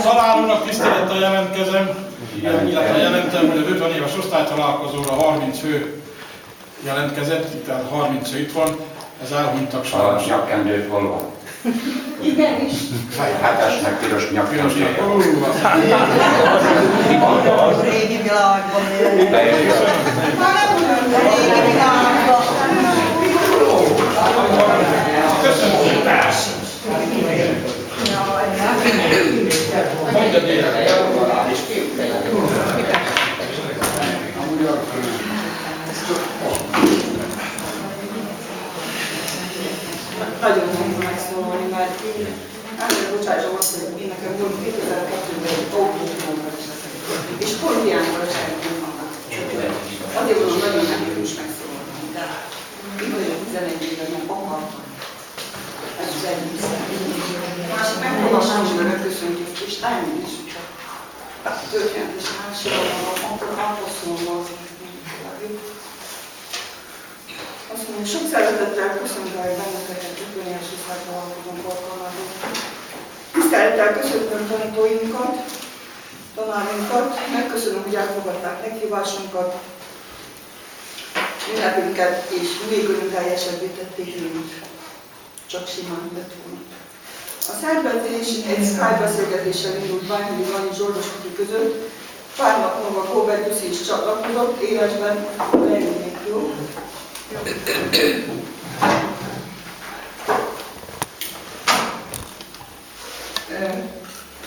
Tanár tisztelettel jelentkezem, illetve jelentem, hogy az 50 éves osztálytalálkozóra 30 fő jelentkezett, tehát 30 fő itt van, ez elhunytak sajnos. A nyakkendőt hol van? Igenis. Hátásnak piros nyakkendőt. A régi világban élünk. A régi világban. Köszönöm szépen! Mondjad élet! Nagyon nehéz megszólalni, mert én bocsássom azt, hogy én nekem volt 2002-ben egy autómódra is leszek. És Kolumbiánban is elmondom annak. Azért mondom, nagyon nehéz megszólalni. De én vagyok 11 éve, nem akartam. Ez az egyik szerint. Másik megolvasom, hogy megköszöntjük, és elmondjuk csak. Történetes másodban, akkor áposzolva. Azt mondom, sok szeretettel köszöntelek benneteket, ökönyes osztálytalálkozónk alkalmából. Tisztelettel köszöntöm tanítóinkat, tanárainkat, megköszönöm, hogy elfogadták meghívásunkat, ünnepünket és még örömteljesebbé tették, mint csak simán lett volna. A szervezés egy Skype beszélgetéssel indult Bányi Lani Zsoldos Kuti között, pár nap múlva Kóbert Gyuszi is csatlakozott, élesben leülnék, jó?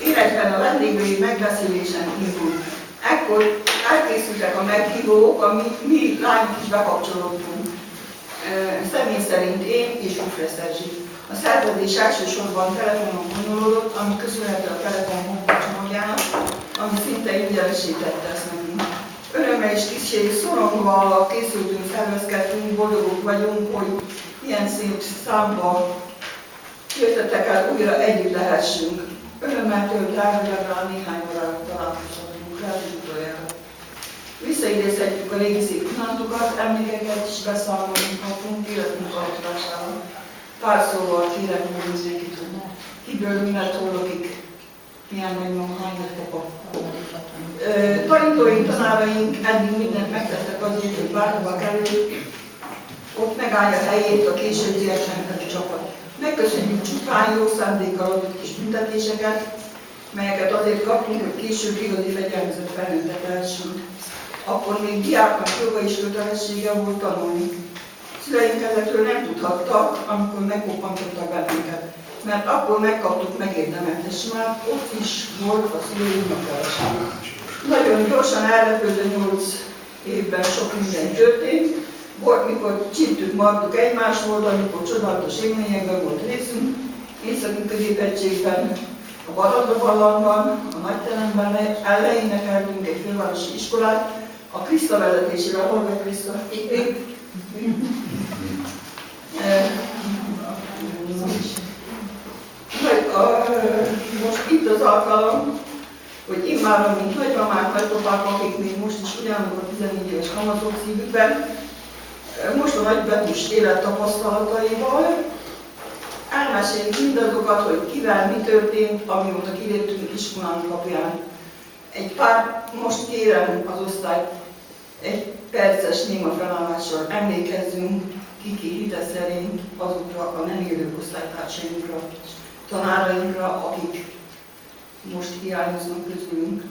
Életben a vendéglői megbeszélésen indult. Ekkor elkészültek a meghívók, amit mi lányok is bekapcsolódtunk. Személy szerint én és Ufre Szerzsi. A szervezés elsősorban telefonon bonyolódott, ami köszönhető a Telekom honpocsomagjának, ami szinte ingyenessé tette ezt nekünk. Örömmel és kicsit szorongva készültünk, szervezkedtünk, boldogok vagyunk, hogy ilyen szép számba jöttetek el, újra együtt lehessünk. Örömmel tölt el, hogy legalább néhány órára találkozhatunk rá utoljára. Visszaidézhetjük a régi szép pillanatokat, emlékeket is beszámolhatunk életünk alakításával. Pár szóval kérem, hogy mindenki tudna. Kiből mi lett holokig, milyen nagyban, hány lett papa. Tanítóink, tanáraink eddig mindent megtettek azért, hogy bárhova kerül, ott megállja a helyét a későbbiekben a csapat. Megköszönjük csupán jó szándékkal adott kis büntetéseket, melyeket azért kaptunk, hogy később igazi fegyelmezett felnőttek lehessünk. Akkor még diáknak joga és kötelessége volt tanulni. Szüleink ezekről nem tudhattak, amikor megkoppantottak bennünket, mert akkor megkaptuk megérdemelt, és már ott is volt a szülőinknek feleség. Nagyon gyorsan elrepülő 8 évben sok minden történt. Volt, mikor csíptük, martuk egymás, volt, amikor csodálatos élményekben volt részünk, északi középegységben, a Baradda-barlangban, a Nagyteremben elénekeltünk egy fővárosi iskolát, a Kriszta vezetésével, hol vagy Kriszta? Most itt az alkalom, hogy immáron, mint nagymamák, nagypapák, akik még most is ugyanazok a 14 éves kamaszok szívükben, most a nagybetűs élettapasztalataival elmeséljük mindazokat, hogy kivel mi történt, amióta kiléptünk iskolánk kapján. Egy pár, most kérem az osztályt, egy perces néma felállással emlékezzünk Kiki hite szerint azokra a nem élő osztálytársainkra, tanárainkra, akik most hiányoznak közülünk.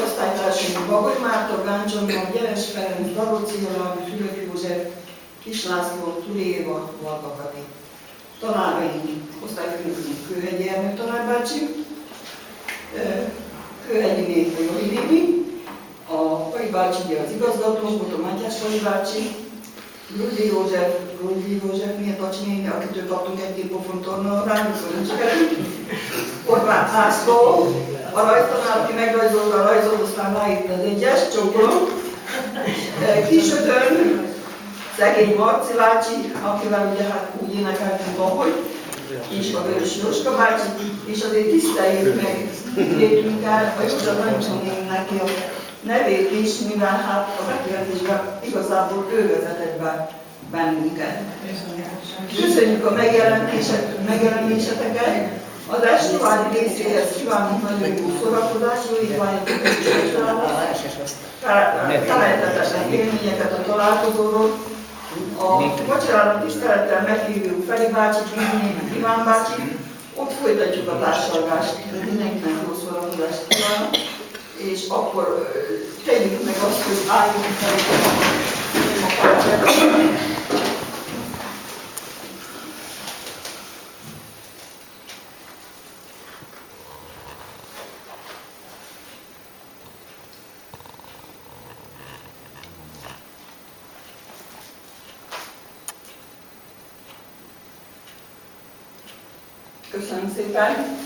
Osztálytársaink Bagoly Márta, Gáncsonban, Gyeres Ferenc, Daróci Jolán, Fülöp József, Kis László, Tulé Éva, Varga Kati. Tanáraink, osztályfőnökünk Kőhegyi Ernő tanárbácsi, Kőhegyi Joli néni, a Pali bácsi az igazgató volt, a Mátyás Pali bácsi, Grundy József, miért bácsi néni, akitől kaptunk egy pofon tornalány, Horváth László, A rajztanár, aki megrajzolta a rajzot, aztán ráírta az egyes, csókolom. Kisötön, szegény Marci bácsi, akivel ugye hát úgy énekeltünk, ahogy, és a Vörös Jóska bácsi, és azért tiszteljük meg, kérjünk el a József Ancsónének neki a nevét is, mivel hát a megjelenésben igazából ő vezetett be bennünket. Köszönjük a megjelenéseteket, az est további részéhez kívánunk nagyon jó szórakozást, jó étvágyatot és felejthetetlen élményeket a találkozóról. A vacsorára tisztelettel meghívjuk Feri bácsit, Iván bácsit, ott folytatjuk a társalgást, mindenkinek jó szórakozást kívánok, és akkor tegyük meg azt, hogy álljunk fel a parancsolat. Köszönöm szépen!